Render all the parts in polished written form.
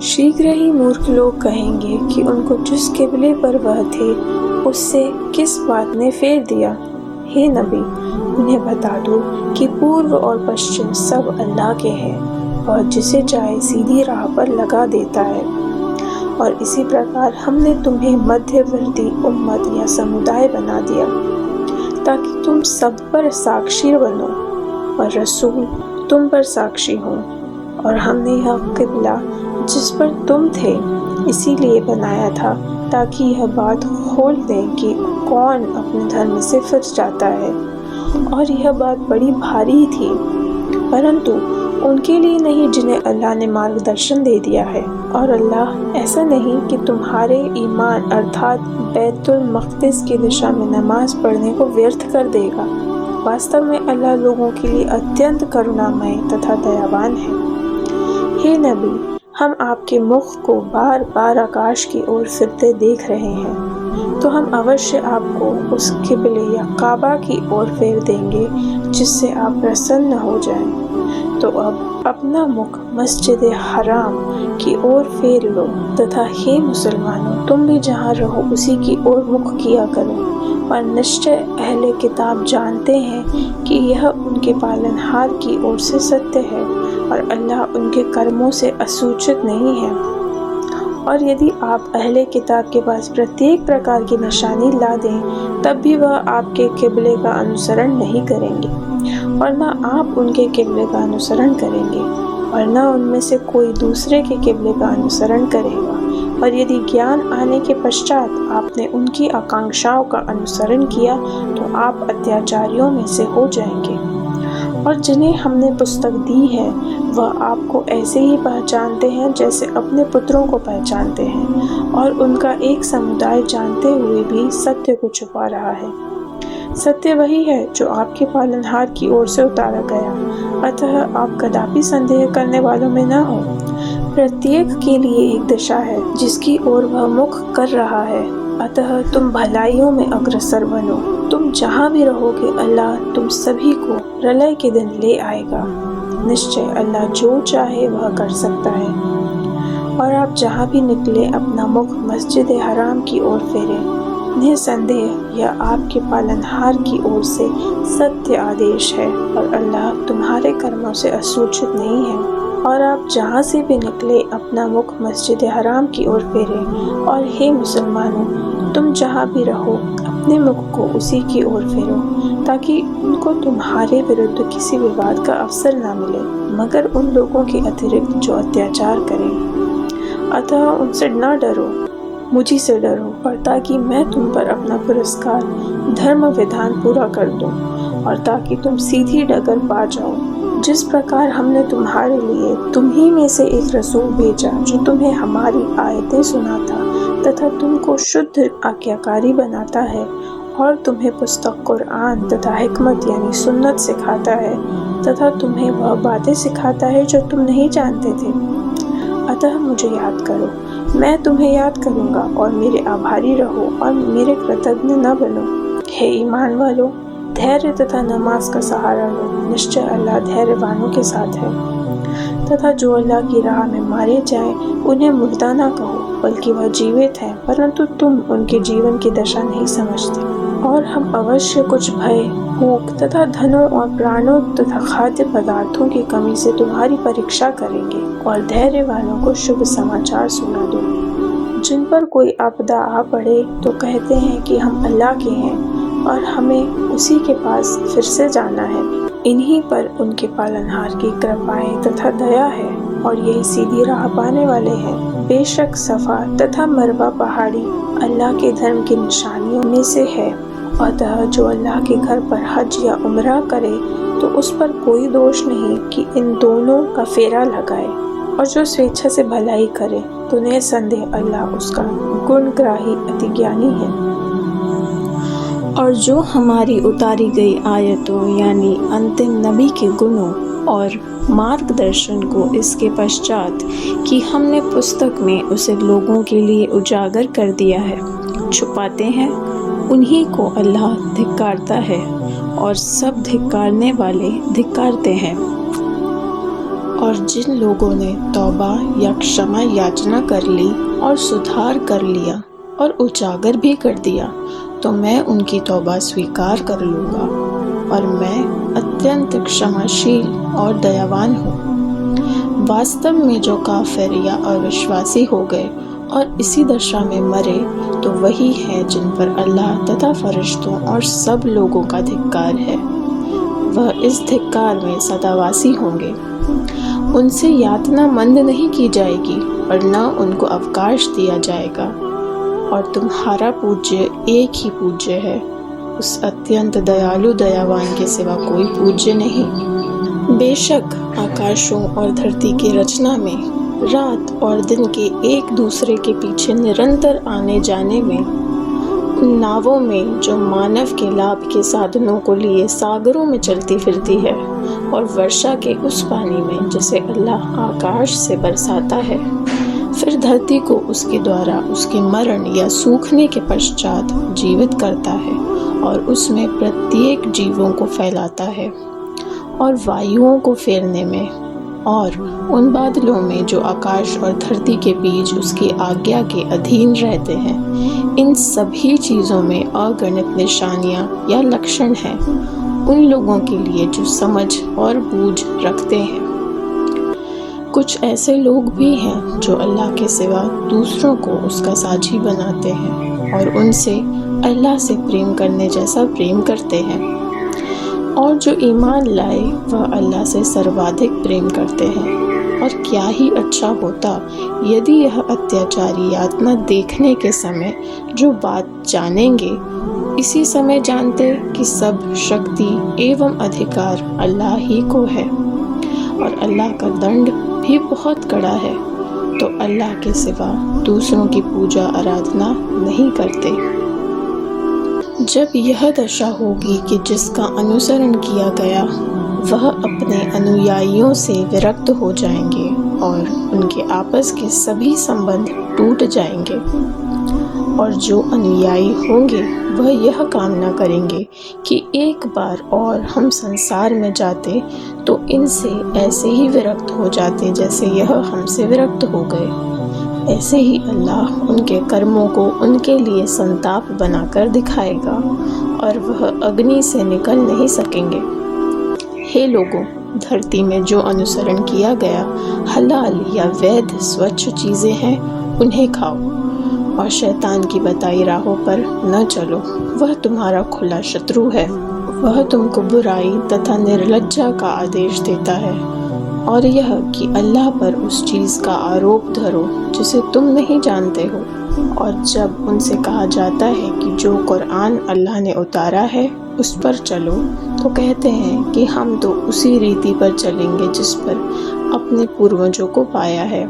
शीघ्र ही मूर्ख लोग कहेंगे कि उनको जिस किबले पर वह थे उससे किस बात ने फेर दिया। हे नबी, उन्हें बता दो कि पूर्व और पश्चिम सब अल्लाह के हैं और जिसे चाहे सीधी राह पर लगा देता है। और इसी प्रकार हमने तुम्हें मध्यवर्ती उम्मत या समुदाय बना दिया ताकि तुम सब पर साक्षी बनो और रसूल तुम पर साक्षी हो। और हमने यह किबला जिस पर तुम थे इसीलिए बनाया था ताकि यह बात खोल दें कि कौन अपने धर्म से फिर जाता है। और यह बात बड़ी भारी थी, परंतु उनके लिए नहीं जिन्हें अल्लाह ने मार्गदर्शन दे दिया है। और अल्लाह ऐसा नहीं कि तुम्हारे ईमान अर्थात बैतुल मक़दिस की दिशा में नमाज पढ़ने को व्यर्थ कर देगा। वास्तव में अल्लाह लोगों के लिए अत्यंत करुणामय तथा दयावान है। हे नबी, हम आपके मुख को बार बार आकाश की ओर फिरते देख रहे हैं, तो हम अवश्य आपको उस किबले या काबा की ओर फेर देंगे जिससे आप प्रसन्न हो जाएं। तो अब अपना मुख मस्जिद हराम की ओर फेर लो तथा हे मुसलमानों, तुम भी जहाँ रहो उसी की ओर मुख किया करो। और निश्चय अहले किताब जानते हैं कि यह उनके पालनहार की ओर से सत्य है और अल्लाह उनके कर्मों से असूचित नहीं है। और यदि आप अहले किताब के पास प्रत्येक प्रकार की निशानी ला दें तब भी वह आपके किबले का अनुसरण नहीं करेंगे और न आप उनके किबले का अनुसरण करेंगे और न उनमें से कोई दूसरे के किबले का अनुसरण करेगा। और यदि ज्ञान आने के पश्चात आपने उनकी आकांक्षाओं का अनुसरण किया तो आप अत्याचारियों में से हो जाएंगे। और जिन्हें हमने पुस्तक दी है वह आपको ऐसे ही पहचानते हैं जैसे अपने पुत्रों को पहचानते हैं, और उनका एक समुदाय जानते हुए भी सत्य को छुपा रहा है। सत्य वही है जो आपके पालनहार की ओर से उतारा गया, अतः आप कदापि संदेह करने वालों में न हो। प्रत्येक के लिए एक दिशा है जिसकी ओर वह मुख कर रहा है, अतः तुम भलाइयों में अग्रसर बनो। तुम जहाँ भी रहोगे अल्लाह तुम सभी को प्रलय के दिन ले आएगा। निश्चय अल्लाह जो चाहे वह कर सकता है। और आप जहाँ भी निकले अपना मुख मस्जिद हराम की ओर फेरे। निसंदेह यह आपके पालनहार की ओर से सत्य आदेश है और अल्लाह तुम्हारे कर्मों से असूचित नहीं है। और आप जहाँ से भी निकले अपना मुख मस्जिद हराम की ओर फेरे। और हे मुसलमानों, तुम जहाँ भी रहो अपने मुख को उसी की ओर फेरो ताकि उनको तुम्हारे विरुद्ध किसी विवाद का अवसर न मिले मगर उन लोगों के अतिरिक्त जो अत्याचार करें। अतः उनसे न डरो, मुझी से डरो, और ताकि मैं तुम पर अपना पुरस्कार धर्म विधान पूरा कर दूं और ताकि तुम सीधी डगर पा जाओ। जिस प्रकार हमने तुम्हारे लिए तुम्ही में से एक रसूल भेजा जो तुम्हें हमारी आयतें सुनाता तथा तुमको शुद्ध आज्ञाकारी बनाता है और तुम्हें पुस्तक कुरान तथा हिकमत यानी सुन्नत सिखाता है तथा तुम्हें वह बातें सिखाता है जो तुम नहीं जानते थे। अतः मुझे याद करो, मैं तुम्हें याद करूँगा, और मेरे आभारी रहो और मेरे कृतज्ञ न बनो। हे ईमान वालों, धैर्य तथा नमाज का सहारा लो। निश्चय अल्लाह धैर्यवानों के साथ है। तथा जो अल्लाह की राह में मारे जाएं उन्हें मुर्दा ना कहो, बल्कि वह जीवित हैं, परंतु तुम उनके जीवन की दशा नहीं समझते। और हम अवश्य कुछ भय, भूख तथा धनों और प्राणों तथा खाद्य पदार्थों की कमी से तुम्हारी परीक्षा करेंगे। और धैर्य वालों को शुभ समाचार सुना दो। जिन पर कोई आपदा आ पड़े तो कहते हैं कि हम अल्लाह के हैं और हमें उसी के पास फिर से जाना है। इन्हीं पर उनके पालनहार की कृपाएं तथा दया है और यही सीधी राह पाने वाले हैं। बेशक सफ़ा तथा मरवा पहाड़ी अल्लाह के धर्म की निशानियों में से है। अतः जो अल्लाह के घर पर हज या उम्रा करे तो उस पर कोई दोष नहीं कि इन दोनों का फेरा लगाए। और जो स्वेच्छा से भलाई करे तो निसंदेह अल्लाह उसका गुणग्राही अतिज्ञानी है। और जो हमारी उतारी गई आयतों यानी अंतिम नबी के गुणों और मार्गदर्शन को इसके पश्चात कि हमने पुस्तक में उसे लोगों के लिए उजागर कर दिया है छुपाते हैं, उन्हीं को अल्लाह धिक्कारता है और सब धिक्कारने वाले धिक्कारते हैं। और जिन लोगों ने तौबा या क्षमा याचना कर ली और सुधार कर लिया और उजागर भी कर दिया, तो मैं उनकी तौबा स्वीकार कर लूँगा और मैं अत्यंत क्षमाशील और दयावान हूँ। वास्तव में जो काफिर या अविश्वासी हो गए और इसी दशा में मरे, तो वही है जिन पर अल्लाह तथा फरिश्तों और सब लोगों का धिक्कार है। वह इस धिक्कार में सदावासी होंगे। उनसे यातना मंद नहीं की जाएगी और न उनको अवकाश दिया जाएगा, और तुम्हारा पूज्य एक ही पूज्य है, उस अत्यंत दयालु दयावान के सिवा कोई पूज्य नहीं। बेशक आकाशों और धरती की रचना में, रात और दिन के एक दूसरे के पीछे निरंतर आने जाने में, उन नावों में जो मानव के लाभ के साधनों को लिए सागरों में चलती फिरती है, और वर्षा के उस पानी में जिसे अल्लाह आकाश से बरसाता है, फिर धरती को उसके द्वारा उसके मरण या सूखने के पश्चात जीवित करता है और उसमें प्रत्येक जीवों को फैलाता है, और वायुओं को फेरने में, और उन बादलों में जो आकाश और धरती के बीच उसकी आज्ञा के अधीन रहते हैं, इन सभी चीज़ों में अगणित निशानियाँ या लक्षण हैं उन लोगों के लिए जो समझ और बूझ रखते हैं। कुछ ऐसे लोग भी हैं जो अल्लाह के सिवा दूसरों को उसका साझी बनाते हैं और उनसे अल्लाह से प्रेम करने जैसा प्रेम करते हैं, और जो ईमान लाए वह अल्लाह से सर्वाधिक प्रेम करते हैं। और क्या ही अच्छा होता यदि यह अत्याचारी यातना देखने के समय जो बात जानेंगे, इसी समय जानते कि सब शक्ति एवं अधिकार अल्लाह ही को है और अल्लाह का दंड भी बहुत कड़ा है, तो अल्लाह के सिवा दूसरों की पूजा आराधना नहीं करते। जब यह दशा होगी कि जिसका अनुसरण किया गया वह अपने अनुयायियों से विरक्त हो जाएंगे और उनके आपस के सभी संबंध टूट जाएंगे, और जो अनुयायी होंगे वह यह कामना करेंगे कि एक बार और हम संसार में जाते तो इनसे ऐसे ही विरक्त हो जाते जैसे यह हमसे विरक्त हो गए। ऐसे ही अल्लाह उनके कर्मों को उनके लिए संताप बनाकर दिखाएगा और वह अग्नि से निकल नहीं सकेंगे। हे लोगों, धरती में जो अनुसरण किया गया हलाल या वैध स्वच्छ चीज़ें हैं उन्हें खाओ, और शैतान की बताई राहों पर न चलो, वह तुम्हारा खुला शत्रु है। वह तुमको बुराई तथा निर्लज्जा का आदेश देता है, और यह कि अल्लाह पर उस चीज़ का आरोप धरो जिसे तुम नहीं जानते हो। और जब उनसे कहा जाता है कि जो कुरान अल्लाह ने उतारा है उस पर चलो, तो कहते हैं कि हम तो उसी रीति पर चलेंगे जिस पर अपने पूर्वजों को पाया है।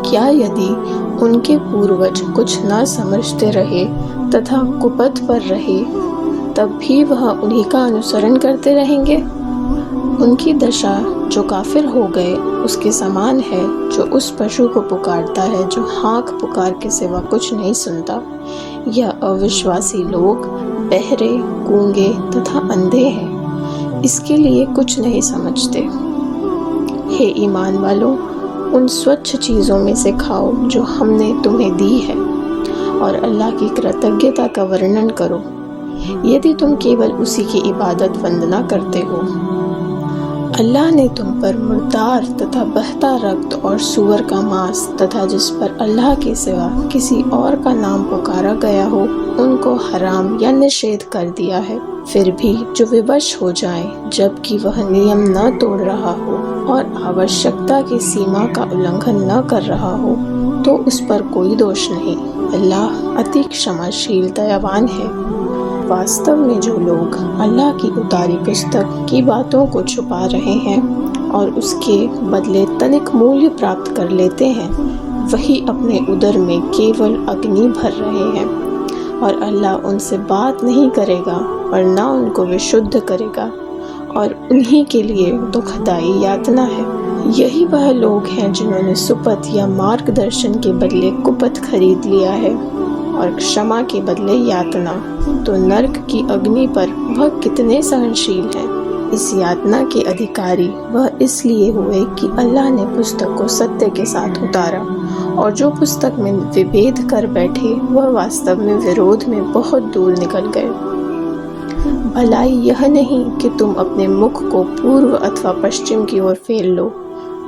क्या यदि उनके पूर्वज कुछ न समझते रहे तथा कुपथ पर रहे, तब भी वह उन्हीं का अनुसरण करते रहेंगे? उनकी दशा जो काफिर हो गए उसके समान है जो उस पशु को पुकारता है जो हाँक पुकार के सिवा कुछ नहीं सुनता। यह अविश्वासी लोग बहरे, गूंगे तथा अंधे हैं, इसके लिए कुछ नहीं समझते। हे ईमान वालों, उन स्वच्छ चीज़ों में से खाओ जो हमने तुम्हें दी है, और अल्लाह की कृतज्ञता का वर्णन करो यदि तुम केवल उसी की इबादत वंदना करते हो। अल्लाह ने तुम पर मुर्दार तथा बहता रक्त और सूअर का मांस तथा जिस पर अल्लाह के सिवा किसी और का नाम पुकारा गया हो उनको हराम या निषेध कर दिया है। फिर भी जो विवश हो जाए जबकि वह नियम न तोड़ रहा हो और आवश्यकता की सीमा का उल्लंघन न कर रहा हो, तो उस पर कोई दोष नहीं। अल्लाह अति क्षमाशील दयावान है। वास्तव में जो लोग अल्लाह की उतारी पुस्तक की बातों को छुपा रहे हैं और उसके बदले तनिक मूल्य प्राप्त कर लेते हैं, वही अपने उदर में केवल अग्नि भर रहे हैं, और अल्लाह उनसे बात नहीं करेगा और न उनको विशुद्ध करेगा, और उन्हीं के लिए दुखदाई यातना है। यही वह लोग हैं जिन्होंने सुपथ या मार्गदर्शन के बदले कुपथ खरीद लिया है और क्षमा के बदले यातना, तो नर्क की अग्नि पर वह कितने सहनशील हैं। इस यातना के अधिकारी वह इसलिए हुए कि अल्लाह ने पुस्तक को सत्य के साथ उतारा, और जो पुस्तक में विभेद कर बैठे वह वास्तव में विरोध में बहुत दूर निकल गए। भलाई यह नहीं कि तुम अपने मुख को पूर्व अथवा पश्चिम की ओर फेर लो।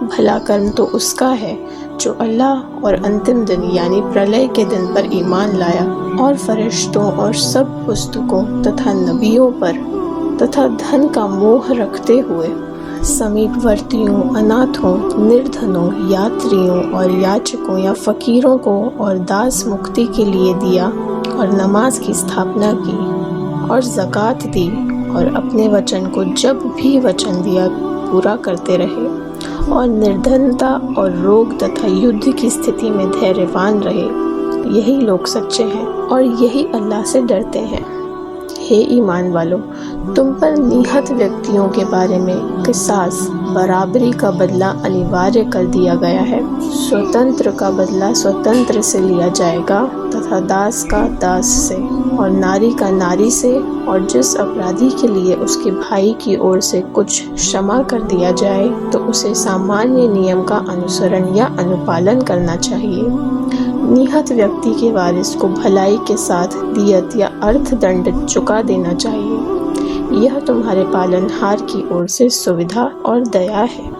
भला कर्म तो उसका है जो अल्लाह और अंतिम दिन यानी प्रलय के दिन पर ईमान लाया और फरिश्तों और सब पुस्तकों तथा नबियों पर तथा धन का मोह रखते हुए समीपवर्तियों, अनाथों, निर्धनों, यात्रियों और याचकों या फकीरों को और दास मुक्ति के लिए दिया और नमाज की स्थापना की और ज़कात दी और अपने वचन को जब भी वचन दिया पूरा करते रहे और निर्धनता और रोग तथा युद्ध की स्थिति में धैर्यवान रहे। यही लोग सच्चे हैं और यही अल्लाह से डरते हैं। हे ईमान वालों, तुम पर निहत व्यक्तियों के बारे में किसास बराबरी का बदला अनिवार्य कर दिया गया है। स्वतंत्र का बदला स्वतंत्र से लिया जाएगा तथा दास का दास से और नारी का नारी से, और जिस अपराधी के लिए उसके भाई की ओर से कुछ क्षमा कर दिया जाए तो उसे सामान्य नियम का अनुसरण या अनुपालन करना चाहिए। निहत व्यक्ति के वारिस को भलाई के साथ दियत या अर्थदंड चुका देना चाहिए। यह तुम्हारे पालनहार की ओर से सुविधा और दया है।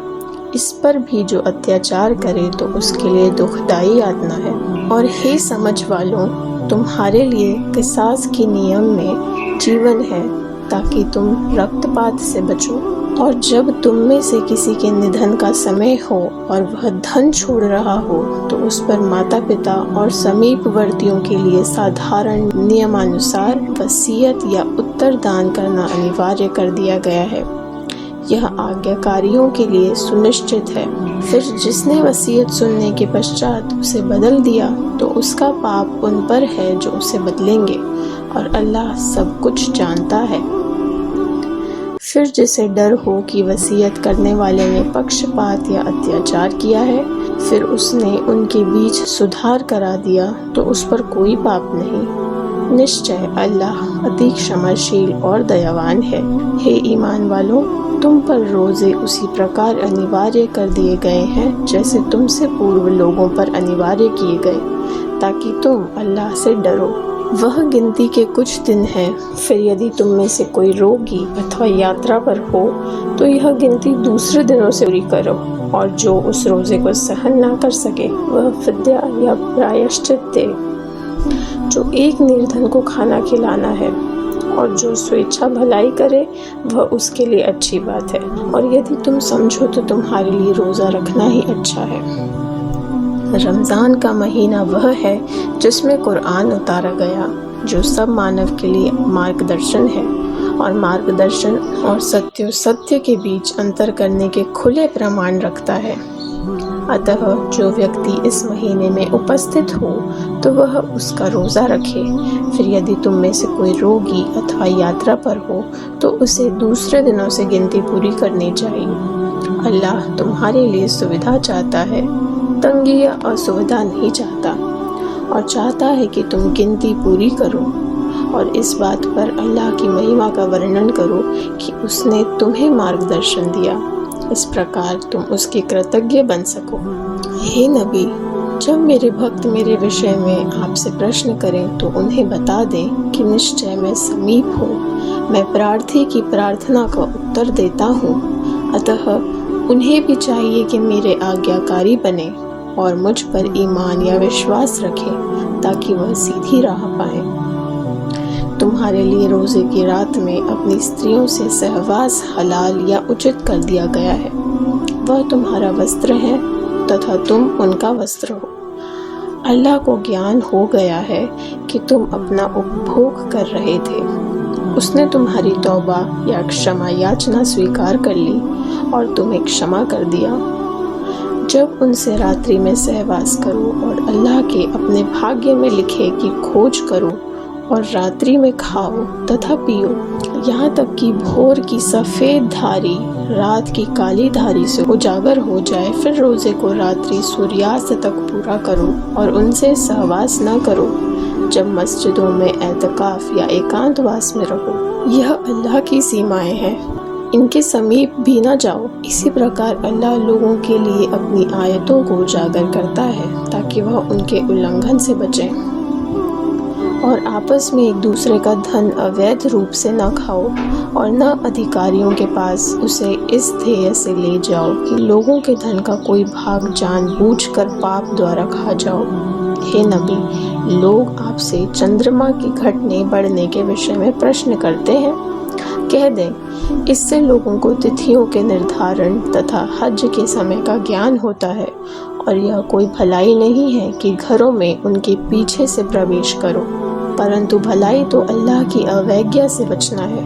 इस पर भी जो अत्याचार करे तो उसके लिए दुखदाई यातना है। और हे समझ वालों, तुम्हारे लिए किसास के नियम में जीवन है ताकि तुम रक्तपात से बचो। और जब तुम में से किसी के निधन का समय हो और वह धन छोड़ रहा हो तो उस पर माता पिता और समीपवर्तियों के लिए साधारण नियमानुसार वसीयत या उत्तरदान करना अनिवार्य कर दिया गया है। यह आज्ञाकारियों के लिए सुनिश्चित है। फिर जिसने वसीयत सुनने के पश्चात उसे बदल दिया तो उसका पाप उन पर है जो उसे बदलेंगे, और अल्लाह सब कुछ जानता है। फिर जिसे डर हो कि वसीयत करने वाले ने पक्षपात या अत्याचार किया है, फिर उसने उनके बीच सुधार करा दिया तो उस पर कोई पाप नहीं। निश्चय अल्लाह अति क्षमाशील और दयावान है। हे ईमान वालों, तुम पर रोजे उसी प्रकार अनिवार्य कर दिए गए हैं जैसे तुमसे पूर्व लोगों पर अनिवार्य किए गए, ताकि तुम अल्लाह से डरो। वह गिनती के कुछ दिन हैं। फिर यदि तुम में से कोई रोगी अथवा यात्रा पर हो तो यह गिनती दूसरे दिनों से पूरी करो, और जो उस रोजे को सहन ना कर सके वह फिद्या या प्रायश्चित दे, जो एक निर्धन को खाना खिलाना है। और जो स्वेच्छा भलाई करे वह उसके लिए अच्छी बात है। और यदि तुम समझो तो तुम्हारे लिए रोज़ा रखना ही अच्छा है। रमज़ान का महीना वह है जिसमें कुरान उतारा गया, जो सब मानव के लिए मार्गदर्शन है और मार्गदर्शन और सत्य के बीच अंतर करने के खुले प्रमाण रखता है। अतः जो व्यक्ति इस महीने में उपस्थित हो तो वह उसका रोज़ा रखे। फिर यदि तुम में से कोई रोगी अथवा यात्रा पर हो तो उसे दूसरे दिनों से गिनती पूरी करनी चाहिए। अल्लाह तुम्हारे लिए सुविधा चाहता है, तंगी या असुविधा नहीं चाहता, और चाहता है कि तुम गिनती पूरी करो और इस बात पर अल्लाह की महिमा का वर्णन करो कि उसने तुम्हें मार्गदर्शन दिया। इस प्रकार तुम उसके कृतज्ञ बन सको। हे नबी, जब मेरे भक्त मेरे विषय में आपसे प्रश्न करें तो उन्हें बता दें कि निश्चय मैं समीप हूँ, मैं प्रार्थी की प्रार्थना का उत्तर देता हूँ। अतः उन्हें भी चाहिए कि मेरे आज्ञाकारी बने और मुझ पर ईमान या विश्वास रखें ताकि वह सीधी राह पाएं। तुम्हारे लिए रोज़े की रात में अपनी स्त्रियों से सहवास हलाल या उचित कर दिया गया है। वह तुम्हारा वस्त्र है तथा तुम उनका वस्त्र हो। अल्लाह को ज्ञान हो गया है कि तुम अपना उपभोग कर रहे थे। उसने तुम्हारी तौबा या क्षमा याचना स्वीकार कर ली और तुम्हें क्षमा कर दिया। जब उनसे रात्रि में सहवास करो और अल्लाह के अपने भाग्य में लिखे की खोज करो और रात्रि में खाओ तथा पियो, यहाँ तक कि भोर की सफ़ेद धारी रात की काली धारी से उजागर हो जाए। फिर रोज़े को रात्रि सूर्यास्त तक पूरा करो और उनसे सहवास न करो जब मस्जिदों में एतकाफ या एकांतवास में रहो। यह अल्लाह की सीमाएं हैं, इनके समीप भी न जाओ। इसी प्रकार अल्लाह लोगों के लिए अपनी आयतों को उजागर करता है ताकि वह उनके उल्लंघन से बचें। और आपस में एक दूसरे का धन अवैध रूप से न खाओ और न अधिकारियों के पास उसे इस ध्येय से ले जाओ कि लोगों के धन का कोई भाग जानबूझकर पाप द्वारा खा जाओ। हे नबी, लोग आपसे चंद्रमा की घटने बढ़ने के विषय में प्रश्न करते हैं। कह दें, इससे लोगों को तिथियों के निर्धारण तथा हज के समय का ज्ञान होता है, और यह कोई भलाई नहीं है कि घरों में उनके पीछे से प्रवेश करो, परंतु भलाई तो अल्लाह की अवज्ञा से बचना है।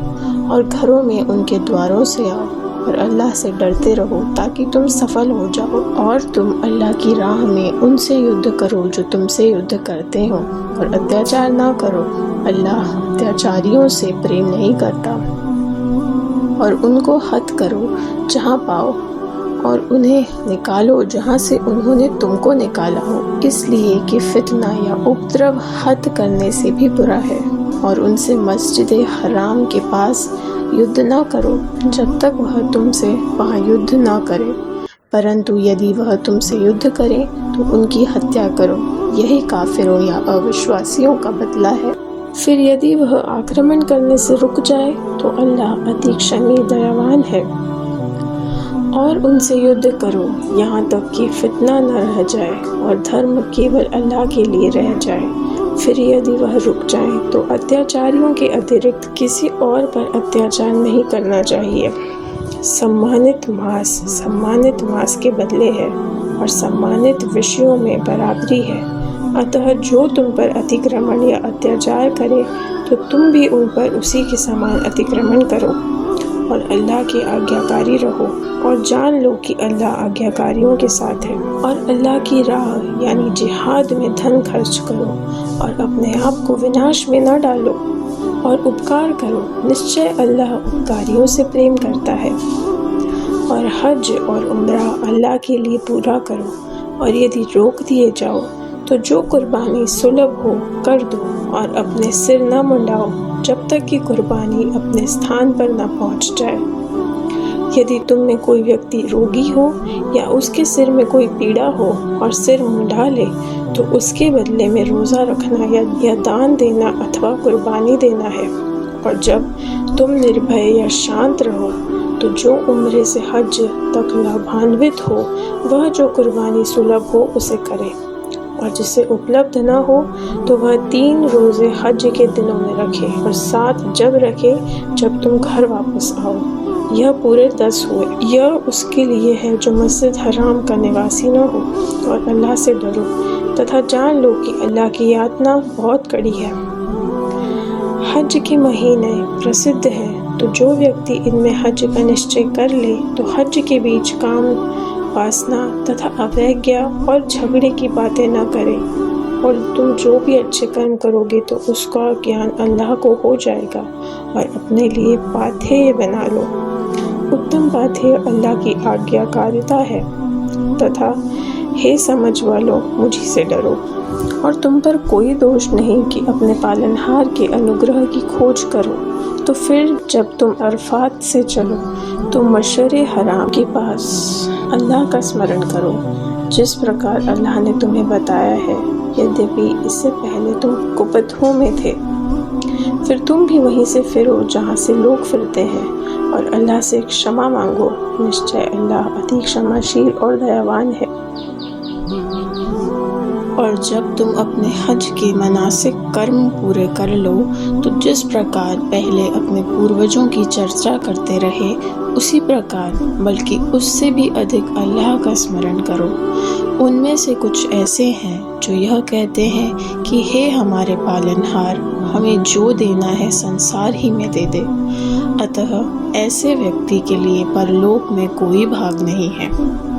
और घरों में उनके द्वारों से आओ और अल्लाह से डरते रहो ताकि तुम सफल हो जाओ। और तुम अल्लाह की राह में उनसे युद्ध करो जो तुमसे युद्ध करते हो, और अत्याचार ना करो। अल्लाह अत्याचारियों से प्रेम नहीं करता। और उनको हत करो जहाँ पाओ, और उन्हें निकालो जहाँ से उन्होंने तुमको निकाला हो, इसलिए कि फितना या उपद्रव हत करने से भी बुरा है। और उनसे मस्जिद हराम के पास युद्ध न करो जब तक वह तुमसे वहाँ युद्ध न करे, परंतु यदि वह तुमसे युद्ध करे तो उनकी हत्या करो। यही काफिरों या अविश्वासियों का बदला है। फिर यदि वह आक्रमण करने से रुक जाए तो अल्लाह अति क्षमी दयावान है। और उनसे युद्ध करो यहाँ तक कि फितना न रह जाए और धर्म केवल अल्लाह के लिए रह जाए। फिर यदि वह रुक जाए तो अत्याचारियों के अतिरिक्त किसी और पर अत्याचार नहीं करना चाहिए। सम्मानित मास के बदले है, और सम्मानित विषयों में बराबरी है। अतः जो तुम पर अतिक्रमण या अत्याचार करे तो तुम भी उन पर उसी के समान अतिक्रमण करो, और अल्लाह के आज्ञाकारी रहो। और जान लो कि अल्लाह आज्ञाकारियों के साथ है। और अल्लाह की राह यानी जिहाद में धन खर्च करो, और अपने आप को विनाश में न डालो, और उपकार करो। निश्चय अल्लाह उपकारियों से प्रेम करता है। और हज और उम्रा अल्लाह के लिए पूरा करो। और यदि रोक दिए जाओ तो जो कुर्बानी सुलभ हो कर दो, और अपने सिर न मुंडाओ जब तक कि कुर्बानी अपने स्थान पर न पहुंच जाए। यदि तुम में कोई व्यक्ति रोगी हो या उसके सिर में कोई पीड़ा हो और सिर मुंडा ले तो उसके बदले में रोज़ा रखना या दान देना अथवा कुर्बानी देना है। और जब तुम निर्भय या शांत रहो तो जो उम्रे से हज तक लाभान्वित हो वह जो कुर्बानी सुलभ हो उसे करे, और जिसे उपलब्ध न हो तो वह 3 रोज़े हज के दिनों में रखे, और 7 जब रखे जब तुम घर वापस आओ। यह पूरे 10 हुए। यह उसके लिए है जो मस्जिद हराम का निवासी न हो। और अल्लाह से डरो तथा जान लो कि अल्लाह की यातना बहुत कड़ी है। हज के महीने प्रसिद्ध हैं, तो जो व्यक्ति इनमें हज का निश्चय कर ले तो हज के बीच काम वासना तथा अवज्ञा और झगड़े की बातें न करे। और तुम जो भी अच्छे कर्म करोगे तो उसका ज्ञान अल्लाह को हो जाएगा, और अपने लिए पाथेय बना लो। उत्तम पाथेय अल्लाह की आज्ञाकारिता है। तथा हे समझ वालों, मुझी से डरो। और तुम पर कोई दोष नहीं कि अपने पालनहार के अनुग्रह की खोज करो। तो फिर जब तुम अरफात से चलो तो मशरे हराम के पास अल्लाह का स्मरण करो, जिस प्रकार अल्लाह ने तुम्हें बताया है, यद्यपि इससे पहले तुम कुपथों में थे। फिर तुम भी वहीं से फिरो जहाँ से लोग फिरते हैं, और अल्लाह से क्षमा मांगो। निश्चय अल्लाह अति क्षमाशील और दयावान है। और जब तुम अपने हज के मनासिक कर्म पूरे कर लो तो जिस प्रकार पहले अपने पूर्वजों की चर्चा करते रहे उसी प्रकार बल्कि उससे भी अधिक अल्लाह का स्मरण करो। उनमें से कुछ ऐसे हैं जो यह कहते हैं कि हे हमारे पालनहार, हमें जो देना है संसार ही में दे दे। अतः ऐसे व्यक्ति के लिए परलोक में कोई भाग नहीं है।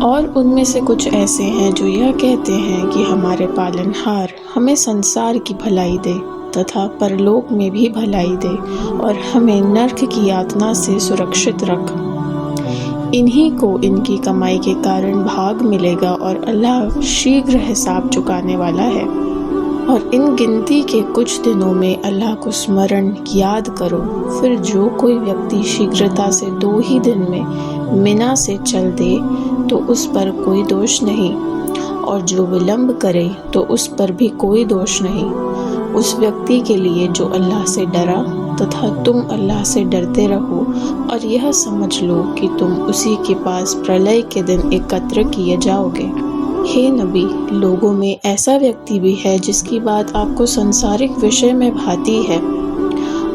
और उनमें से कुछ ऐसे हैं जो यह कहते हैं कि हमारे पालनहार हमें संसार की भलाई दे तथा परलोक में भी भलाई दे, और हमें नरक की यातना से सुरक्षित रख। इन्हीं को इनकी कमाई के कारण भाग मिलेगा, और अल्लाह शीघ्र हिसाब चुकाने वाला है। और इन गिनती के कुछ दिनों में अल्लाह को स्मरण याद करो। फिर जो कोई व्यक्ति शीघ्रता से 2 ही दिन में मिना से चल दे तो उस पर कोई दोष नहीं, और जो विलंब करे तो उस पर भी कोई दोष नहीं। उस व्यक्ति के लिए जो अल्लाह से डरा तथा तुम अल्लाह से डरते रहो और यह समझ लो कि तुम उसी के पास प्रलय के दिन एकत्र किए जाओगे। हे नबी, लोगों में ऐसा व्यक्ति भी है जिसकी बात आपको सांसारिक विषय में भाती है,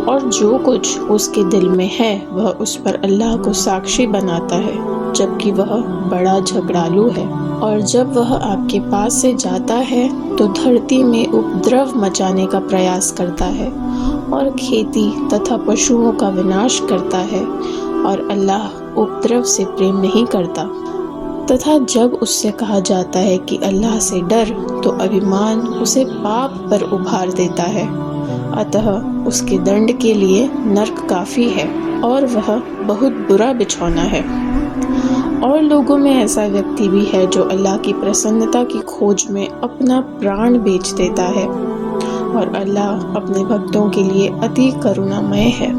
और जो कुछ उसके दिल में है वह उस पर अल्लाह को साक्षी बनाता है, जबकि वह बड़ा झगड़ालू है। और जब वह आपके पास से जाता है तो धरती में उपद्रव मचाने का प्रयास करता है और खेती तथा पशुओं का विनाश करता है, और अल्लाह उपद्रव से प्रेम नहीं करता। तथा जब उससे कहा जाता है कि अल्लाह से डर, तो अभिमान उसे पाप पर उभार देता है। अतः उसके दंड के लिए नर्क काफ़ी है और वह बहुत बुरा बिछौना है। और लोगों में ऐसा व्यक्ति भी है जो अल्लाह की प्रसन्नता की खोज में अपना प्राण बेच देता है, और अल्लाह अपने भक्तों के लिए अति करुणामय है।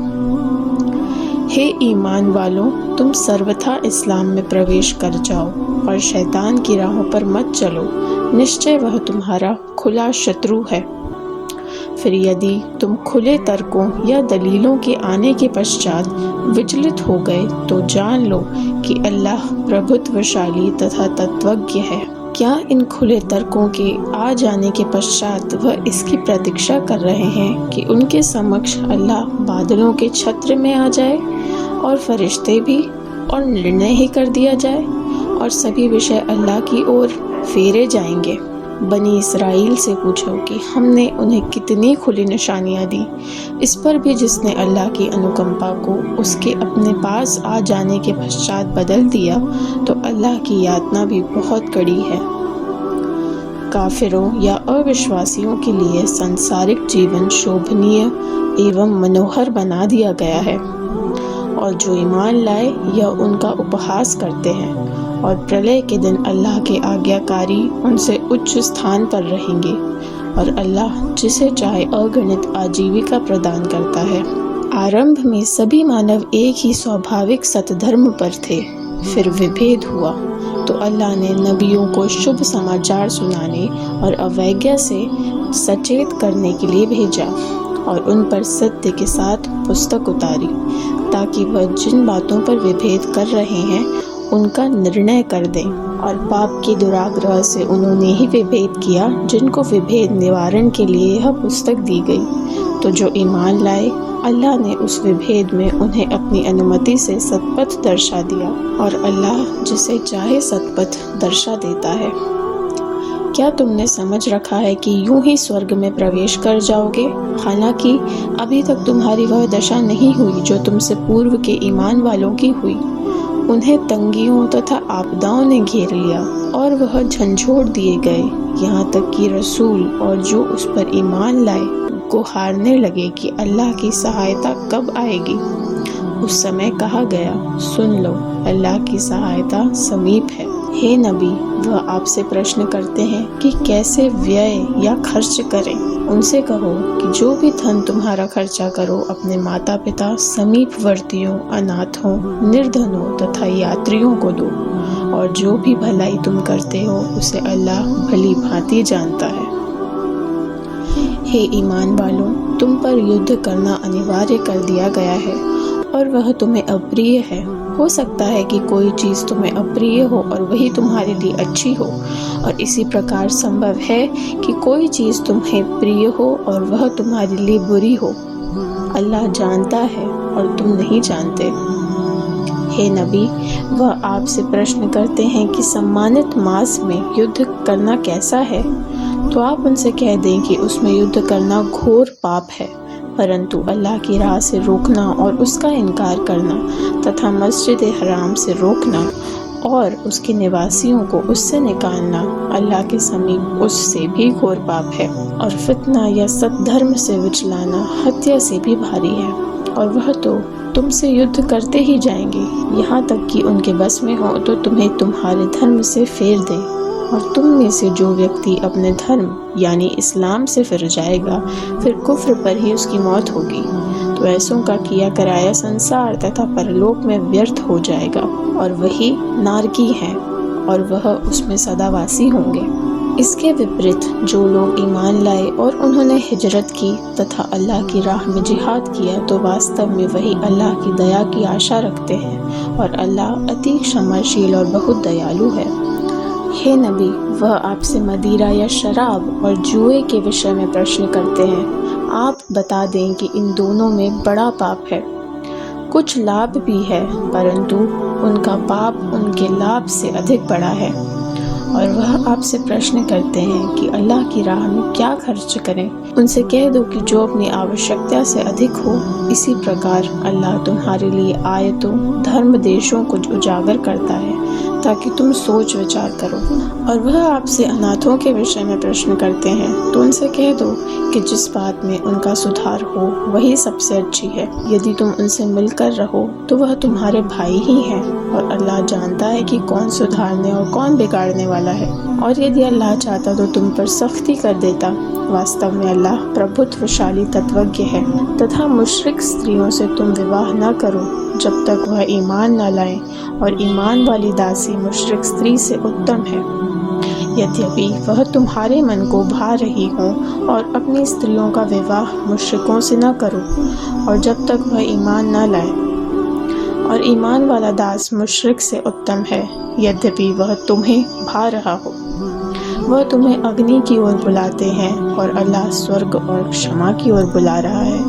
हे ईमान वालों, तुम सर्वथा इस्लाम में प्रवेश कर जाओ और शैतान की राहों पर मत चलो, निश्चय वह तुम्हारा खुला शत्रु है। फिर यदि तुम खुले तर्कों या दलीलों के आने के पश्चात विचलित हो गए तो जान लो कि अल्लाह प्रभुत्वशाली तथा तत्वज्ञ है। क्या इन खुले तर्कों के आ जाने के पश्चात वह इसकी प्रतीक्षा कर रहे हैं कि उनके समक्ष अल्लाह बादलों के छत्र में आ जाए और फरिश्ते भी, और निर्णय ही कर दिया जाए और सभी विषय अल्लाह की ओर फेरे जाएंगे? बनी इसराइल से पूछो कि हमने उन्हें कितनी खुली निशानियां दी। इस पर भी जिसने अल्लाह की अनुकंपा को उसके अपने पास आ जाने के पश्चात बदल दिया तो अल्लाह की यातना भी बहुत कड़ी है। काफिरों या अविश्वासियों के लिए सांसारिक जीवन शोभनीय एवं मनोहर बना दिया गया है, और जो ईमान लाए या उनका उपहास करते हैं और प्रलय के दिन अल्लाह के आज्ञाकारी उनसे उच्च स्थान पर रहेंगे, और अल्लाह जिसे चाहे अगणित आजीविका प्रदान करता है। आरंभ में सभी मानव एक ही स्वाभाविक सतधर्म पर थे, फिर विभेद हुआ तो अल्लाह ने नबियों को शुभ समाचार सुनाने और अवज्ञा से सचेत करने के लिए भेजा, और उन पर सत्य के साथ पुस्तक उतारी, ताकि वह जिन बातों पर विभेद कर रहे हैं उनका निर्णय कर दें। और पाप के दुराग्रह से उन्होंने ही विभेद किया जिनको विभेद निवारण के लिए यह पुस्तक दी गई। तो जो ईमान लाए, अल्लाह ने उस विभेद में उन्हें अपनी अनुमति से सतपथ दर्शा दिया, और अल्लाह जिसे चाहे सतपथ दर्शा देता है। क्या तुमने समझ रखा है कि यूं ही स्वर्ग में प्रवेश कर जाओगे? हालांकि अभी तक तुम्हारी वह दशा नहीं हुई जो तुमसे पूर्व के ईमान वालों की हुई। उन्हें तंगियों तथा आपदाओं ने घेर लिया और वह झंझोड़ दिए गए, यहाँ तक कि रसूल और जो उस पर ईमान लाए गुहारने लगे कि अल्लाह की सहायता कब आएगी। उस समय कहा गया, सुन लो, अल्लाह की सहायता समीप है। हे नबी, वह आपसे प्रश्न करते हैं कि कैसे व्यय या खर्च करें। उनसे कहो कि जो भी धन तुम्हारा खर्चा करो अपने माता पिता, समीपवर्तियों, अनाथों, निर्धनों तथा यात्रियों को दो, और जो भी भलाई तुम करते हो उसे अल्लाह भली भांति जानता है। हे ईमान वालों, तुम पर युद्ध करना अनिवार्य कर दिया गया है, और वह तुम्हें अप्रिय है। हो सकता है कि कोई चीज़ तुम्हें अप्रिय हो और वही तुम्हारे लिए अच्छी हो, और इसी प्रकार संभव है कि कोई चीज़ तुम्हें प्रिय हो और वह तुम्हारे लिए बुरी हो। अल्लाह जानता है और तुम नहीं जानते। हे नबी, वह आपसे प्रश्न करते हैं कि सम्मानित मास में युद्ध करना कैसा है, तो आप उनसे कह दें कि उसमें युद्ध करना घोर पाप है, परंतु अल्लाह की राह से रोकना और उसका इनकार करना तथा मस्जिद हराम से रोकना और उसके निवासियों को उससे निकालना अल्लाह के समीप उससे भी घोर पाप है। और फितना या सत्धर्म से विचलाना हत्या से भी भारी है, और वह तो तुमसे युद्ध करते ही जाएंगे, यहाँ तक कि उनके बस में हो तो तुम्हें तुम्हारे धर्म से फेर दें। और तुम में से जो व्यक्ति अपने धर्म यानी इस्लाम से फिर जाएगा, फिर कुफ्र पर ही उसकी मौत होगी, तो ऐसों का किया कराया संसार तथा परलोक में व्यर्थ हो जाएगा, और वही नारकी हैं और वह उसमें सदावासी होंगे। इसके विपरीत जो लोग ईमान लाए और उन्होंने हिजरत की तथा अल्लाह की राह में जिहाद किया, तो वास्तव में वही अल्लाह की दया की आशा रखते हैं, और अल्लाह अति क्षमाशील और बहुत दयालु है। हे नबी, वह आपसे मदिरा या शराब और जुए के विषय में प्रश्न करते हैं। आप बता दें कि इन दोनों में बड़ा पाप है। कुछ लाभ भी है, परंतु उनका पाप उनके लाभ से अधिक बड़ा है। और वह आपसे प्रश्न करते हैं कि अल्लाह की राह में क्या खर्च करें। उनसे कह दो कि जो अपनी आवश्यकता से अधिक हो। इसी प्रकार अल्लाह तुम्हारे लिए आयतों धर्म देशों को उजागर करता है, ताकि तुम सोच विचार करो। और वह आपसे अनाथों के विषय में प्रश्न करते हैं, तो उनसे कह दो कि जिस बात में उनका सुधार हो वही सबसे अच्छी है। यदि तुम उनसे मिलकर रहो तो वह तुम्हारे भाई ही हैं, और अल्लाह जानता है कि कौन सुधारने और कौन बिगाड़ने वाला है। और यदि अल्लाह चाहता तो तुम पर सख्ती कर देता। वास्तव में अल्लाह प्रभुत्वशाली तत्वज्ञ है। तथा मुशरिक स्त्रियों से तुम विवाह न करो जब तक वह ईमान न लाएं, और ईमान वाली दासी मुशरिक स्त्री से उत्तम है। यद्यपि वह तुम्हारे मन को भा रही हो, और अपनी स्त्रियों का विवाह मुशरिकों से न करो, और जब तक वह ईमान न लाए। और ईमान वाला दास मुशरिक से उत्तम है, यद्यपि वह तुम्हें भा रहा हो। वह तुम्हें अग्नि की ओर बुलाते हैं, और अल्लाह स्वर्ग और क्षमा की ओर बुला रहा है,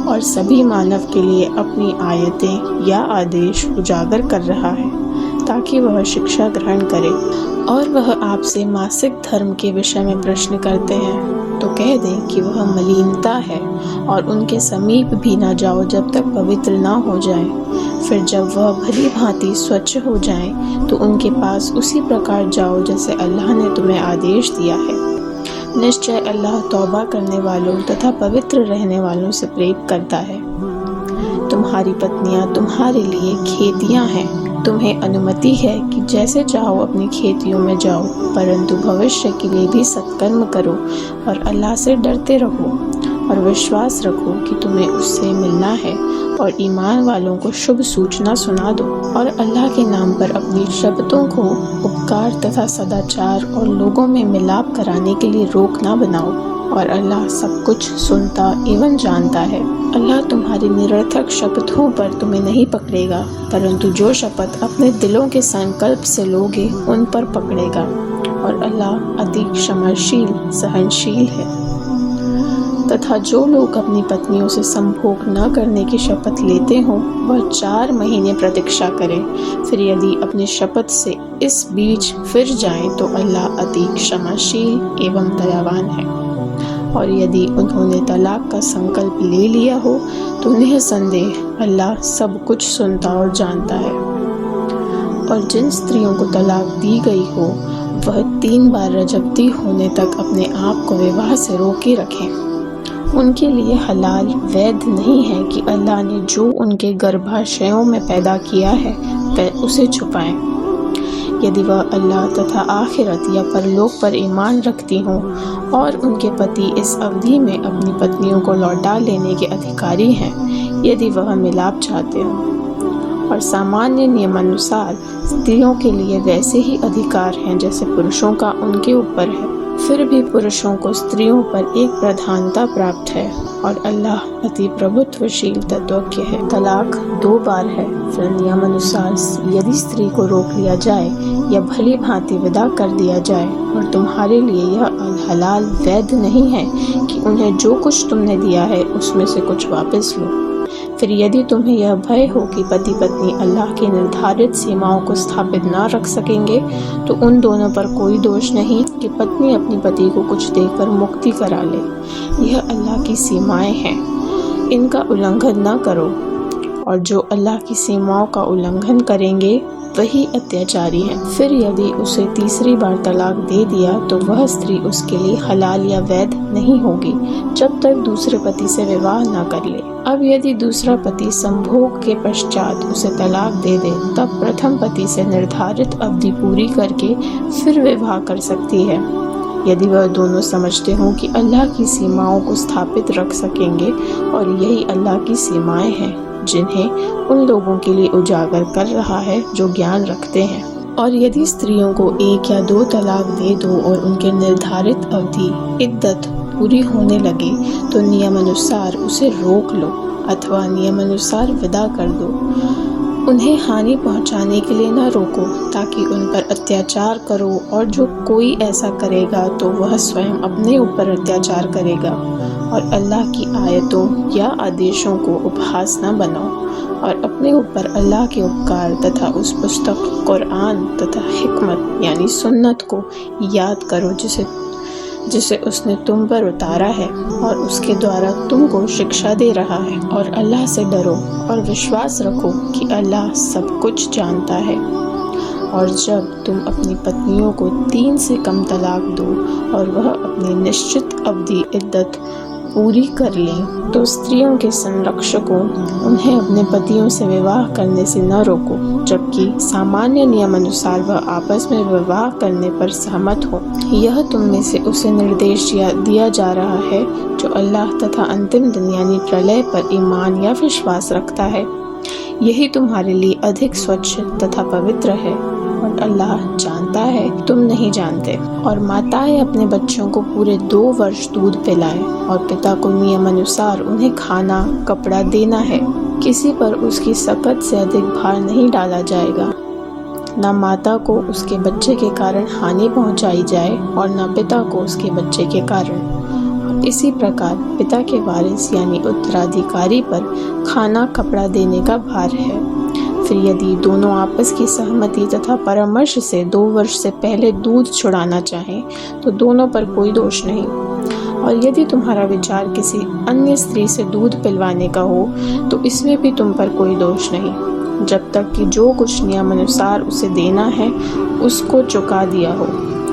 और सभी मानव के लिए अपनी आयतें या आदेश उजागर कर रहा है, ताकि वह शिक्षा ग्रहण करे। और वह आपसे मासिक धर्म के विषय में प्रश्न करते हैं, तो कह दें कि वह मलिनता है, और उनके समीप भी न जाओ जब तक पवित्र न हो जाए। फिर जब वह भली भांति स्वच्छ हो जाएं, तो उनके पास उसी प्रकार जाओ जैसे अल्लाह ने तुम्हें आदेश दिया है। निश्चय अल्लाह तौबा करने वालों तथा पवित्र रहने वालों से प्रेम करता है। तुम्हारी पत्नियां तुम्हारे लिए खेतियां हैं। तुम्हें अनुमति है कि जैसे चाहो अपनी खेतियों में जाओ, परंतु भविष्य के लिए भी सत्कर्म करो, और अल्लाह से डरते रहो, और विश्वास रखो कि तुम्हें उससे मिलना है, और ईमान वालों को शुभ सूचना सुना दो। और अल्लाह के नाम पर अपनी शब्दों को उपकार तथा सदाचार और लोगों में मिलाप कराने के लिए रोक ना बनाओ, और अल्लाह सब कुछ सुनता एवं जानता है। अल्लाह तुम्हारी निरर्थक शपथों पर तुम्हें नहीं पकड़ेगा, परंतु जो शपथ अपने दिलों के संकल्प से लोगे उन पर पकड़ेगा, और अल्लाह अति क्षमाशील सहनशील है। तथा जो लोग अपनी पत्नियों से संभोग न करने की शपथ लेते हों, वह 4 महीने प्रतीक्षा करें। फिर यदि अपनी शपथ से इस बीच फिर जाएं, तो अल्लाह अति क्षमाशील एवं दयावान है। और यदि उन्होंने तलाक का संकल्प ले लिया हो, तो निःसंदेह अल्लाह सब कुछ सुनता और जानता है। और जिन स्त्रियों को तलाक दी गई हो, वह 3 बार रजबती होने तक अपने आप को विवाह से रोके रखें। उनके लिए हलाल वैध नहीं है कि अल्लाह ने जो उनके गर्भाशयों में पैदा किया है वह उसे छुपाएं। यदि वह अल्लाह तथा आखिरत या परलोक पर ईमान रखती हों, और उनके पति इस अवधि में अपनी पत्नियों को लौटा लेने के अधिकारी हैं, यदि वह मिलाप चाहते हों। और सामान्य नियमानुसार स्त्रियों के लिए वैसे ही अधिकार हैं जैसे पुरुषों का उनके ऊपर है। फिर भी पुरुषों को स्त्रियों पर एक प्रधानता प्राप्त है, और अल्लाह अति प्रभुत्वशील तत्वज्ञ है। तलाक 2 बार है। फिर नियमानुसार यदि स्त्री को रोक लिया जाए या भली भांति विदा कर दिया जाए, और तुम्हारे लिए यह हलाल वैध नहीं है कि उन्हें जो कुछ तुमने दिया है उसमें से कुछ वापस लो। फिर यदि तुम्हें यह भय हो कि पति पत्नी अल्लाह की निर्धारित सीमाओं को स्थापित न रख सकेंगे, तो उन दोनों पर कोई दोष नहीं कि पत्नी अपनी पति को कुछ देकर मुक्ति करा ले। यह अल्लाह की सीमाएं हैं, इनका उल्लंघन न करो। और जो अल्लाह की सीमाओं का उल्लंघन करेंगे वही अत्याचारी है। फिर यदि उसे तीसरी बार तलाक दे दिया तो वह स्त्री उसके लिए हलाल या वैध नहीं होगी जब तक दूसरे पति से विवाह न कर ले। अब यदि दूसरा पति संभोग के पश्चात उसे तलाक दे दे तब प्रथम पति से निर्धारित अवधि पूरी करके फिर विवाह कर सकती है। यदि वह दोनों समझते हों कि अल्लाह की सीमाओं को स्थापित रख सकेंगे और यही अल्लाह की सीमाएं हैं जिन्हें उन लोगों के लिए उजागर कर रहा है जो ज्ञान रखते हैं। और यदि स्त्रियों को 1 या 2 तलाक दे दो और उनके निर्धारित अवधि इद्दत पूरी होने लगे तो नियमानुसार उसे रोक लो अथवा नियमानुसार विदा कर दो। उन्हें हानि पहुंचाने के लिए न रोको ताकि उन पर अत्याचार करो, और जो कोई ऐसा करेगा तो वह स्वयं अपने ऊपर अत्याचार करेगा। और अल्लाह की आयतों या आदेशों को उपहास न बनाओ और अपने ऊपर अल्लाह के उपकार तथा उस पुस्तक कुरान तथा हिकमत यानी सुन्नत को याद करो जिसे उसने तुम पर उतारा है और उसके द्वारा तुमको शिक्षा दे रहा है। और अल्लाह से डरो और विश्वास रखो कि अल्लाह सब कुछ जानता है। और जब तुम अपनी पत्नियों को 3 से कम तलाक दो और वह अपनी निश्चित अवधि इद्दत पूरी कर लें तो स्त्रियों के संरक्षकों उन्हें अपने पतियों से विवाह करने से न रोको जबकि सामान्य नियमानुसार वह आपस में विवाह करने पर सहमत हो। यह तुम में से उसे निर्देश दिया जा रहा है जो अल्लाह तथा अंतिम दिन यानी प्रलय पर ईमान या विश्वास रखता है। यही तुम्हारे लिए अधिक स्वच्छ तथा पवित्र है और अल्लाह जानता है तुम नहीं जानते। और माताएं अपने बच्चों को पूरे 2 वर्ष दूध पिलाएं और पिता को नियमानुसार उन्हें खाना कपड़ा देना है। किसी पर उसकी सकत से अधिक भार नहीं डाला जाएगा। न माता को उसके बच्चे के कारण हानि पहुंचाई जाए और न पिता को उसके बच्चे के कारण। और इसी प्रकार पिता के वारिस यानी उत्तराधिकारी पर खाना कपड़ा देने का भार है। फिर यदि दोनों आपस की सहमति तथा परामर्श से 2 वर्ष से पहले दूध छुड़ाना चाहें तो दोनों पर कोई दोष नहीं। और यदि तुम्हारा विचार किसी अन्य स्त्री से दूध पिलवाने का हो तो इसमें भी तुम पर कोई दोष नहीं जब तक कि जो कुछ नियमानुसार उसे देना है उसको चुका दिया हो।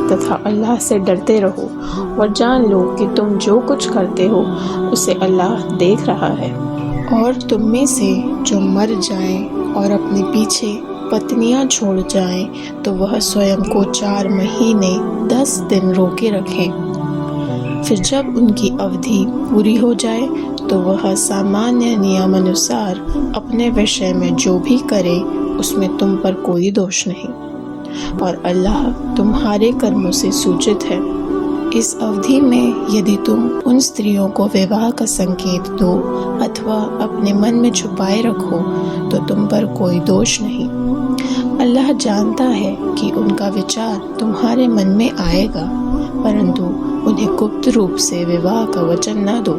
तथा अल्लाह से डरते रहो और जान लो कि तुम जो कुछ करते हो उसे अल्लाह देख रहा है। और तुम में से जो मर जाए और अपने पीछे पत्नियां छोड़ जाएं तो वह स्वयं को 4 महीने 10 दिन रोके रखें। फिर जब उनकी अवधि पूरी हो जाए तो वह सामान्य नियमानुसार अपने विषय में जो भी करे उसमें तुम पर कोई दोष नहीं और अल्लाह तुम्हारे कर्मों से सूचित है। इस अवधि में यदि तुम उन स्त्रियों को विवाह का संकेत दो अथवा अपने मन में छुपाए रखो तो तुम पर कोई दोष नहीं। अल्लाह जानता है कि उनका विचार तुम्हारे मन में आएगा, परंतु उन्हें गुप्त रूप से विवाह का वचन न दो,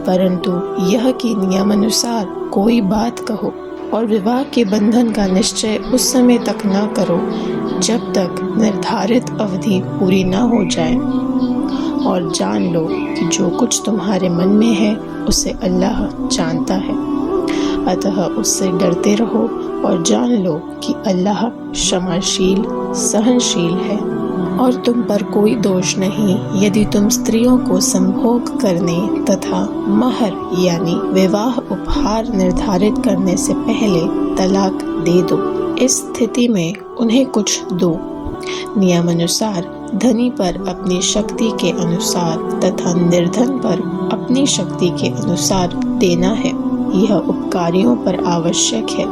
परंतु यह कि नियमानुसार कोई बात कहो और विवाह के बंधन का निश्चय उस समय तक न करो जब तक निर्धारित अवधि पूरी न हो जाए। और जान लो कि जो कुछ तुम्हारे मन में है उसे अल्लाह जानता है। अतः उससे डरते रहो और जान लो कि अल्लाह क्षमाशील सहनशील है। और तुम पर कोई दोष नहीं यदि तुम स्त्रियों को संभोग करने तथा महर यानी विवाह उपहार निर्धारित करने से पहले तलाक दे दो। इस स्थिति में उन्हें कुछ दो, नियमानुसार धनी पर अपनी शक्ति के अनुसार तथा निर्धन पर अपनी शक्ति के अनुसार देना है। यह उपकारियों पर आवश्यक है।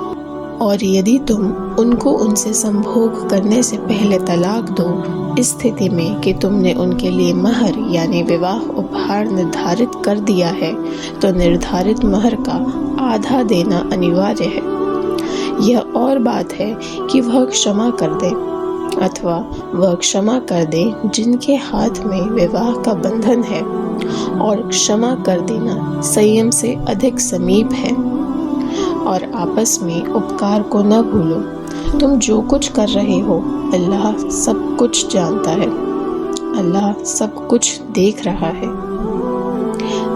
और यदि तुम उनको उनसे संभोग करने से पहले तलाक दो इस स्थिति में कि तुमने उनके लिए महर यानी विवाह उपहार निर्धारित कर दिया है तो निर्धारित महर का आधा देना अनिवार्य है। यह और बात है कि वह क्षमा कर दे अथवा वह क्षमा कर दे जिनके हाथ में विवाह का बंधन है, और क्षमा कर देना संयम से अधिक समीप है। और आपस में उपकार को न भूलो। तुम जो कुछ कर रहे हो अल्लाह सब कुछ जानता है, अल्लाह सब कुछ देख रहा है।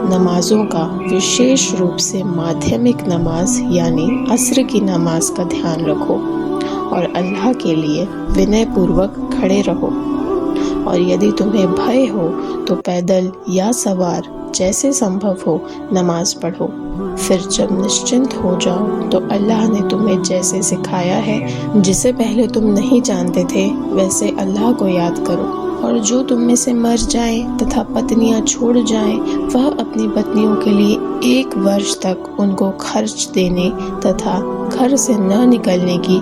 नमाजों का विशेष रूप से माध्यमिक नमाज यानी असर की नमाज का ध्यान रखो और अल्लाह के लिए विनय पूर्वक खड़े रहो। और यदि तुम्हें भय हो तो पैदल या सवार जैसे संभव हो नमाज पढ़ो। फिर जब निश्चिंत हो जाओ तो अल्लाह ने तुम्हें जैसे सिखाया है, जिसे पहले तुम नहीं जानते थे, वैसे अल्लाह को याद करो। और जो तुम में से मर जाएं तथा पत्नियां छोड़ जाएं, वह अपनी पत्नियों के लिए 1 वर्ष तक उनको खर्च देने तथा घर से न निकलने की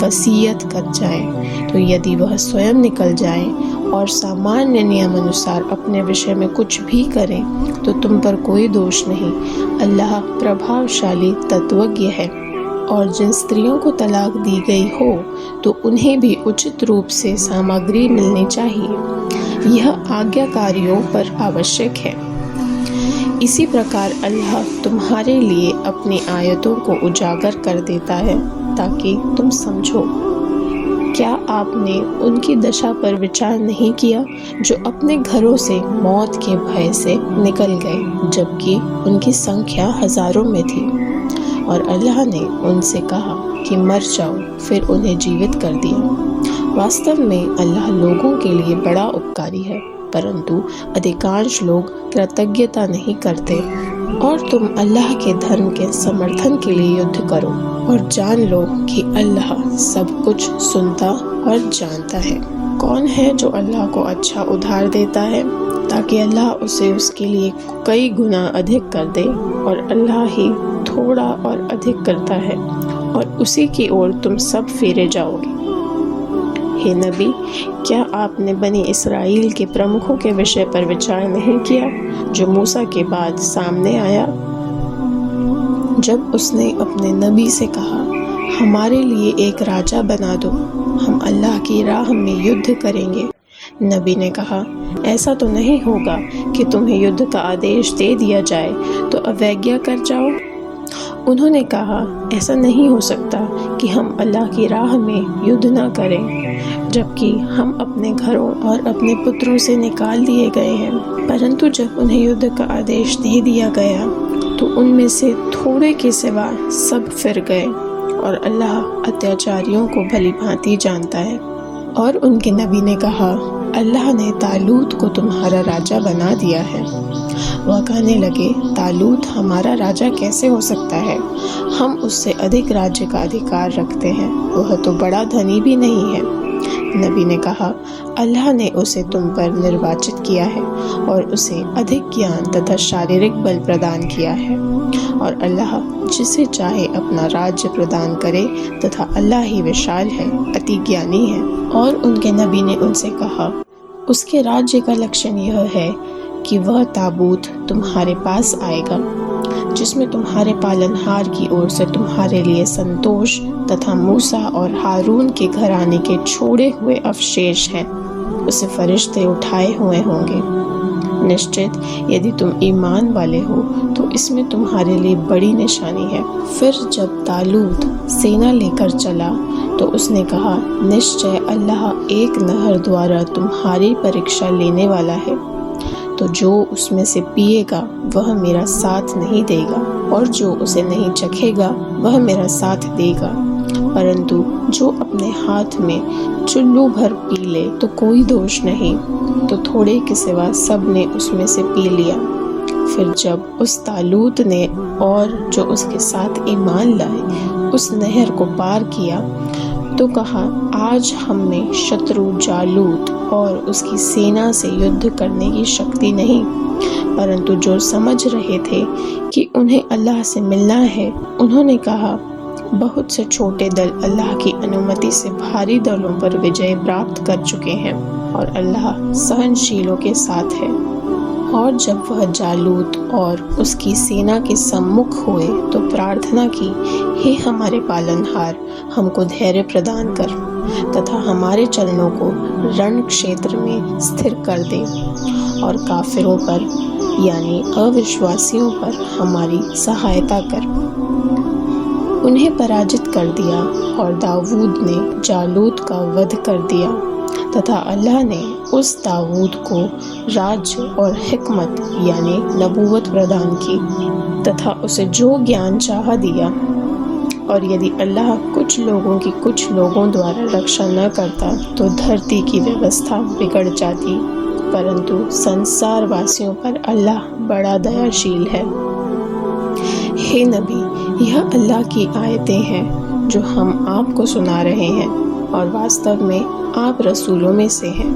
वसीयत कर जाएं। तो यदि वह स्वयं निकल जाएं और सामान्य नियम अनुसार अपने विषय में कुछ भी करें तो तुम पर कोई दोष नहीं। अल्लाह प्रभावशाली तत्वज्ञ है। और जिन स्त्रियों को तलाक दी गई हो तो उन्हें भी उचित रूप से सामग्री मिलनी चाहिए। यह आज्ञाकारियों पर आवश्यक है। इसी प्रकार अल्लाह तुम्हारे लिए अपनी आयतों को उजागर कर देता है ताकि तुम समझो। क्या आपने उनकी दशा पर विचार नहीं किया जो अपने घरों से मौत के भय से निकल गए, जबकि उनकी संख्या हजारों में थी? और अल्लाह ने उनसे कहा कि मर जाओ, फिर उन्हें जीवित कर दिया। वास्तव में अल्लाह लोगों के लिए बड़ा उपकारी है, परंतु अधिकांश लोग कृतज्ञता नहीं करते। और तुम अल्लाह के धर्म के समर्थन के लिए युद्ध करो और जान लो कि अल्लाह सब कुछ सुनता और जानता है। कौन है जो अल्लाह को अच्छा उधार देता है ताकि अल्लाह उसे उसके लिए कई गुना अधिक कर दे? और अल्लाह ही थोड़ा और अधिक करता है और उसी की ओर तुम सब फेरे जाओगे। हे नबी, क्या आपने बनी इस्राएल के प्रमुखों के विषय पर विचार नहीं किया जो मूसा के बाद सामने आया? जब उसने अपने नबी से कहा, हमारे लिए एक राजा बना दो, हम अल्लाह की राह में युद्ध करेंगे। नबी ने कहा, ऐसा तो नहीं होगा कि तुम्हें युद्ध का आदेश दे दिया जाए तो अवज्ञा कर जाओ। उन्होंने कहा, ऐसा नहीं हो सकता कि हम अल्लाह की राह में युद्ध न करें, जबकि हम अपने घरों और अपने पुत्रों से निकाल दिए गए हैं। परंतु जब उन्हें युद्ध का आदेश दे दिया गया तो उनमें से थोड़े के सिवा सब फिर गए, और अल्लाह अत्याचारियों को भली भांति जानता है। और उनके नबी ने कहा, अल्लाह ने तालूत को तुम्हारा राजा बना दिया है। वह कहने लगे, तालूत हमारा राजा कैसे हो सकता है? हम उससे अधिक राज्य का अधिकार रखते हैं, वह तो बड़ा धनी भी नहीं है। नबी ने कहा, अल्लाह ने उसे तुम पर निर्वाचित किया है और उसे अधिक ज्ञान तथा शारीरिक बल प्रदान किया है। और अल्लाह जिसे चाहे अपना राज्य प्रदान करे तथा अल्लाह ही विशाल है, अति ज्ञानी है। और उनके नबी ने उनसे कहा, उसके राज्य का लक्षण यह है कि वह ताबूत तुम्हारे पास आएगा जिसमें तुम्हारे पालनहार की ओर से तुम्हारे लिए संतोष तथा मूसा और हारून के घराने के छोड़े हुए अवशेष हैं। उसे फरिश्ते उठाए हुए होंगे। निश्चित यदि तुम ईमान वाले हो तो इसमें तुम्हारे लिए बड़ी निशानी है। फिर जब तालूत सेना लेकर चला तो उसने कहा, निश्चय अल्लाह एक नहर द्वारा तुम्हारी परीक्षा लेने वाला है, तो जो उसमें से पिएगा वह मेरा साथ नहीं देगा, और जो उसे नहीं चखेगा वह मेरा साथ देगा। परंतु जो अपने हाथ में चुल्लू भर पी ले तो कोई दोष नहीं। तो थोड़े के सिवा सब ने उसमें से पी लिया। फिर जब उस तालूत ने और जो उसके साथ ईमान लाए उस नहर को पार किया तो कहा, आज हमें शत्रु जालूत और उसकी सेना से युद्ध करने की शक्ति नहीं। परंतु जो समझ रहे थे कि उन्हें अल्लाह से मिलना है, उन्होंने कहा, बहुत से छोटे दल अल्लाह की अनुमति से भारी दलों पर विजय प्राप्त कर चुके हैं, और अल्लाह सहनशीलों के साथ है। और जब वह जालूत और उसकी सेना के सम्मुख हुए तो प्रार्थना की, हे हमारे पालनहार, हमको धैर्य प्रदान कर तथा हमारे चरणों को रण क्षेत्र में स्थिर कर दे, और काफिरों पर यानी अविश्वासियों पर हमारी सहायता कर। उन्हें पराजित कर दिया और दाऊद ने जालूत का वध कर दिया, तथा अल्लाह ने उस दाऊद को राज्य और हिकमत यानी नबूवत प्रदान की, तथा उसे जो ज्ञान चाह दिया। और यदि अल्लाह कुछ लोगों की कुछ लोगों द्वारा रक्षा न करता तो धरती की व्यवस्था बिगड़ जाती, परंतु संसार वासियों पर अल्लाह बड़ा दयाशील है। हे नबी, यह अल्लाह की आयतें हैं जो हम आपको सुना रहे हैं और वास्तव में आप रसूलों में से हैं।